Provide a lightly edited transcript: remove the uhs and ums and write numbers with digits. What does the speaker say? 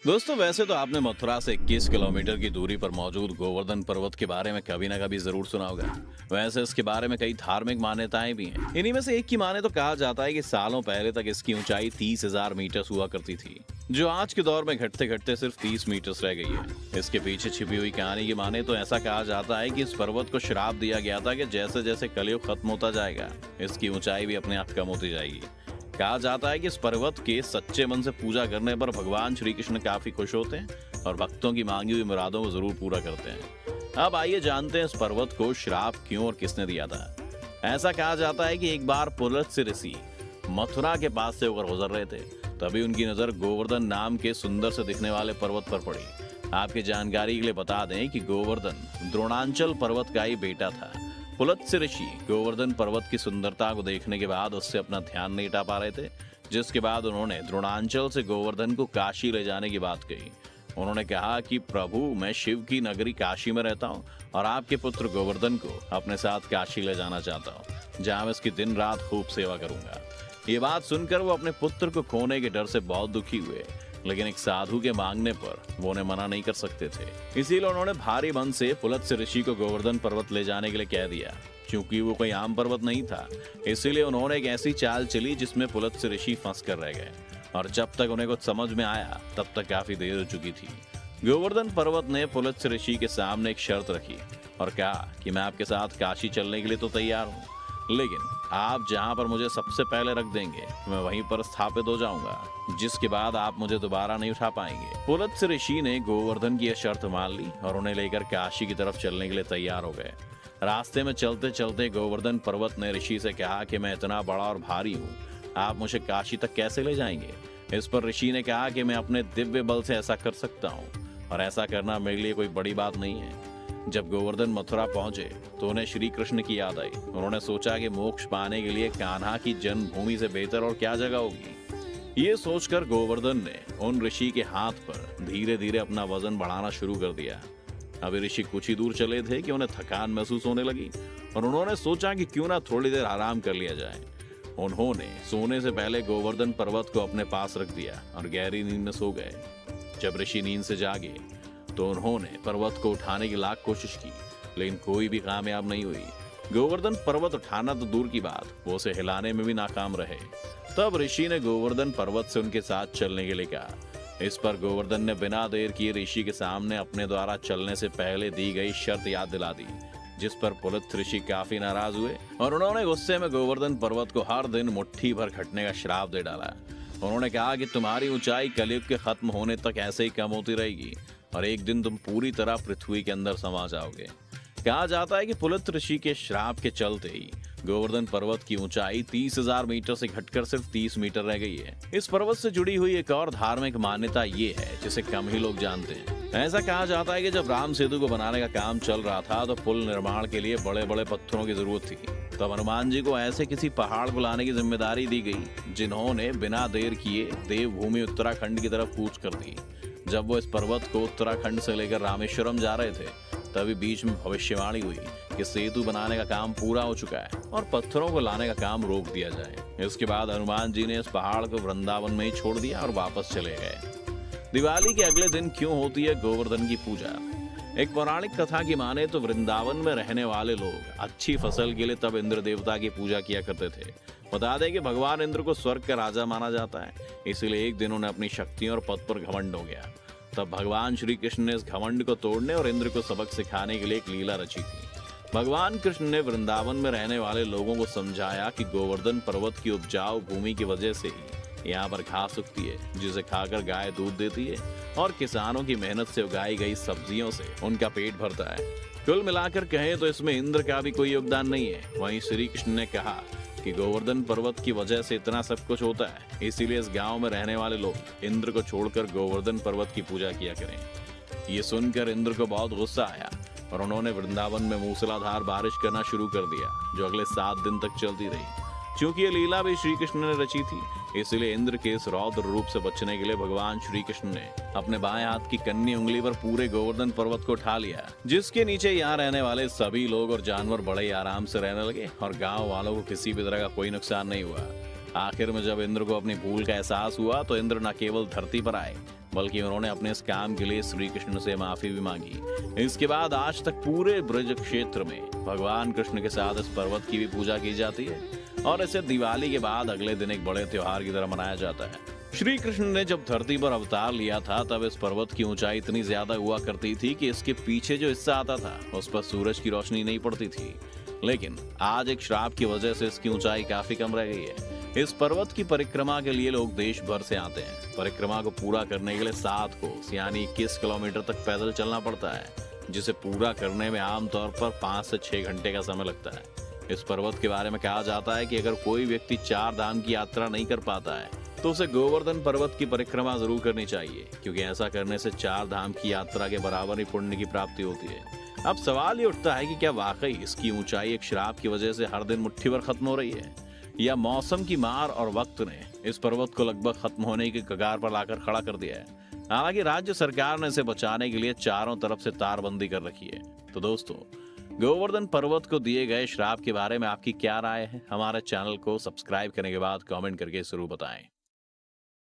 दोस्तों, वैसे तो आपने मथुरा से 21 किलोमीटर की दूरी पर मौजूद गोवर्धन पर्वत के बारे में कभी ना कभी जरूर सुना होगा। वैसे इसके बारे में कई धार्मिक मान्यताएं भी हैं। इन्हीं में से एक की माने तो कहा जाता है कि सालों पहले तक इसकी ऊंचाई 30,000 मीटर हुआ करती थी, जो आज के दौर में घटते घटते सिर्फ 30 मीटर रह गई है। इसके पीछे छिपी हुई कहानी की माने तो ऐसा कहा जाता है कि इस पर्वत को श्राप दिया गया था कि जैसे जैसे कलयुग खत्म होता जाएगा, इसकी ऊंचाई भी अपने आप कम होती जाएगी। कहा जाता है कि इस पर्वत के सच्चे मन से पूजा करने पर भगवान श्री कृष्ण काफी खुश होते हैं और भक्तों की मांगी हुई मुरादों को जरूर पूरा करते हैं। अब आइए जानते हैं इस पर्वत को श्राप क्यों और किसने दिया था। ऐसा कहा जाता है कि एक बार पुलत्स्य ऋषि मथुरा के पास से होकर गुजर रहे थे, तभी उनकी नजर गोवर्धन नाम के सुंदर से दिखने वाले पर्वत पर पड़ी। आपकी जानकारी के लिए बता दें कि गोवर्धन द्रोणांचल पर्वत का ही बेटा था। पुलत्स्य ऋषि गोवर्धन पर्वत की सुंदरता को देखने के बाद उससे अपना ध्यान नहीं हटा पा रहे थे, जिसके बाद उन्होंने द्रोणांचल से गोवर्धन को काशी ले जाने की बात कही। उन्होंने कहा कि प्रभु, मैं शिव की नगरी काशी में रहता हूँ और आपके पुत्र गोवर्धन को अपने साथ काशी ले जाना चाहता हूँ, जहाँ मैं इसकी दिन रात खूब सेवा करूंगा। ये बात सुनकर वो अपने पुत्र को खोने के डर से बहुत दुखी हुए, लेकिन एक साधु के मांगने पर वो उन्हें मना नहीं कर सकते थे। इसीलिए उन्होंने भारी मन से पुलत्स्य ऋषि को गोवर्धन पर्वत ले जाने के लिए कह दिया। क्योंकि वो कोई आम पर्वत नहीं था, इसीलिए उन्होंने एक ऐसी चाल चली जिसमें पुलत्स्य ऋषि फंस कर रह गए, और जब तक उन्हें कुछ समझ में आया तब तक काफी देर हो चुकी थी। गोवर्धन पर्वत ने पुलत्स्य ऋषि के सामने एक शर्त रखी और कहा कि मैं आपके साथ काशी चलने के लिए तो तैयार हूँ, लेकिन आप जहाँ पर मुझे सबसे पहले रख देंगे मैं वहीं पर स्थापित हो जाऊंगा, जिसके बाद आप मुझे दोबारा नहीं उठा पाएंगे। पुलत्स्य ऋषि ने गोवर्धन की यह शर्त मान ली और उन्हें लेकर काशी की तरफ चलने के लिए तैयार हो गए। रास्ते में चलते चलते गोवर्धन पर्वत ने ऋषि से कहा कि मैं इतना बड़ा और भारी हूँ, आप मुझे काशी तक कैसे ले जाएंगे। इस पर ऋषि ने कहा कि मैं अपने दिव्य बल से ऐसा कर सकता हूँ, और ऐसा करना मेरे लिए कोई बड़ी बात नहीं है। जब गोवर्धन मथुरा पहुंचे तो उन्हें श्री कृष्ण की याद आई। उन्होंने सोचा कि मोक्ष पाने के लिए कान्हा की जन्मभूमि से बेहतर और क्या जगह होगी। ये सोचकर गोवर्धन ने उन ऋषि के हाथ पर धीरे धीरे अपना वजन बढ़ाना शुरू कर दिया। अभी ऋषि कुछ ही दूर चले थे कि उन्हें थकान महसूस होने लगी और उन्होंने सोचा कि क्यों ना थोड़ी देर आराम कर लिया जाए। उन्होंने सोने से पहले गोवर्धन पर्वत को अपने पास रख दिया और गहरी नींद में सो गए। जब ऋषि नींद से जागे तो उन्होंने पर्वत को उठाने की लाख कोशिश की, लेकिन कोई भी कामयाब नहीं हुई। गोवर्धन पर्वत उठाना तो दूर की बात, वो उसे हिलाने में भी नाकाम रहे। तब ऋषि ने गोवर्धन पर्वत से उनके साथ चलने के लिए कहा। इस पर गोवर्धन ने बिना देर किए ऋषि के सामने अपने द्वारा चलने से पहले दी गई शर्त याद दिला दी, जिस पर पुलत्स्य ऋषि काफी नाराज हुए और उन्होंने गुस्से में गोवर्धन पर्वत को हर दिन मुट्ठी भर घटने का श्राप दे डाला। उन्होंने कहा कि तुम्हारी ऊंचाई कलयुग के खत्म होने तक ऐसे ही कम होती रहेगी और एक दिन तुम पूरी तरह पृथ्वी के अंदर समा जाओगे। कहा जाता है कि पुलत्स्य ऋषि के श्राप के चलते ही गोवर्धन पर्वत की ऊंचाई 30,000 मीटर से घटकर सिर्फ 30 मीटर रह गई है। इस पर्वत से जुड़ी हुई एक और धार्मिक मान्यता ये है जिसे कम ही लोग जानते हैं। ऐसा कहा जाता है कि जब राम सेतु को बनाने का काम चल रहा था तो पुल निर्माण के लिए बड़े बड़े पत्थरों की जरूरत थी। तब हनुमान जी को ऐसे किसी पहाड़ को लाने की जिम्मेदारी दी गई जिन्होंने बिना देर किए देवभूमि उत्तराखंड की तरफ कूच कर दी। जब वो इस पर्वत को उत्तराखंड से लेकर रामेश्वरम जा रहे थे, तभी बीच में भविष्यवाणी हुई कि सेतु बनाने का काम पूरा हो चुका है और पत्थरों को लाने का काम रोक दिया जाए। इसके बाद हनुमान जी ने इस पहाड़ को वृंदावन में ही छोड़ दिया और वापस चले गए। दिवाली के अगले दिन क्यों होती है गोवर्धन की पूजा? एक पौराणिक कथा की माने तो वृंदावन में रहने वाले लोग अच्छी फसल के लिए तब इंद्र देवता की पूजा किया करते थे। बता दें कि भगवान इंद्र को स्वर्ग का राजा माना जाता है, इसलिए एक दिन उन्हें अपनी शक्तियों और पद पर घमंड हो गया। तब भगवान श्री कृष्ण ने इस घमंड को तोड़ने और इंद्र को सबक सिखाने के लिए एक लीला रची थी। भगवान कृष्ण ने वृंदावन में रहने वाले लोगों को समझाया कि गोवर्धन पर्वत की उपजाऊ भूमि की वजह से ही यहाँ पर घास उगती है, जिसे खाकर गाय दूध देती है और किसानों की मेहनत से उगाई गई सब्जियों से उनका पेट भरता है। कुल मिलाकर कहें तो इसमें इंद्र का भी कोई योगदान नहीं है। वहीं श्री कृष्ण ने कहा कि गोवर्धन पर्वत की वजह से इतना सब कुछ होता है, इसीलिए इस गांव में रहने वाले लोग इंद्र को छोड़कर गोवर्धन पर्वत की पूजा किया करें। ये सुनकर इंद्र को बहुत गुस्सा आया और उन्होंने वृंदावन में मूसलाधार बारिश करना शुरू कर दिया, जो अगले 7 दिन तक चलती रही। क्योंकि ये लीला भी श्री कृष्ण ने रची थी, इसलिए इंद्र के इस रौद्र रूप से बचने के लिए भगवान श्री कृष्ण ने अपने बाएं हाथ की कन्नी उंगली पर पूरे गोवर्धन पर्वत को उठा लिया, जिसके नीचे यहाँ रहने वाले सभी लोग और जानवर बड़े ही आराम से रहने लगे और गांव वालों को किसी भी तरह का कोई नुकसान नहीं हुआ। आखिर में जब इंद्र को अपनी भूल का एहसास हुआ तो इंद्र न केवल धरती पर आए बल्कि उन्होंने अपने इस काम के लिए श्री कृष्ण से माफी भी मांगी। इसके बाद आज तक पूरे ब्रज क्षेत्र में भगवान कृष्ण के साथ इस पर्वत की भी पूजा की जाती है और इसे दिवाली के बाद अगले दिन एक बड़े त्योहार की तरह मनाया जाता है। श्री कृष्ण ने जब धरती पर अवतार लिया था तब इस पर्वत की ऊंचाई इतनी ज्यादा हुआ करती थी कि इसके पीछे जो हिस्सा आता था उस पर सूरज की रोशनी नहीं पड़ती थी। लेकिन आज एक श्राप की वजह से इसकी ऊंचाई काफी कम रह गई है। इस पर्वत की परिक्रमा के लिए लोग देश भर से आते हैं। परिक्रमा को पूरा करने के लिए 7 कोस यानी 21 किलोमीटर तक पैदल चलना पड़ता है, जिसे पूरा करने में आमतौर पर 5 से 6 घंटे का समय लगता है। इस पर्वत के बारे में कहा जाता है कि अगर कोई व्यक्ति 4 धाम की यात्रा नहीं कर पाता है तो उसे गोवर्धन पर्वत की परिक्रमा जरूर करनी चाहिए, क्योंकि ऐसा करने से 4 धाम की यात्रा के बराबर ही पुण्य की प्राप्ति होती है। अब सवाल ये उठता है कि क्या वाकई इसकी ऊंचाई एक श्राप की वजह से हर दिन मुट्ठी भर खत्म हो रही है, या मौसम की मार और वक्त ने इस पर्वत को लगभग खत्म होने की कगार पर लाकर खड़ा कर दिया है। हालांकि राज्य सरकार ने इसे बचाने के लिए चारों तरफ से तारबंदी कर रखी है। तो दोस्तों, गोवर्धन पर्वत को दिए गए श्राप के बारे में आपकी क्या राय है? हमारे चैनल को सब्सक्राइब करने के बाद कमेंट करके जरूर बताएं।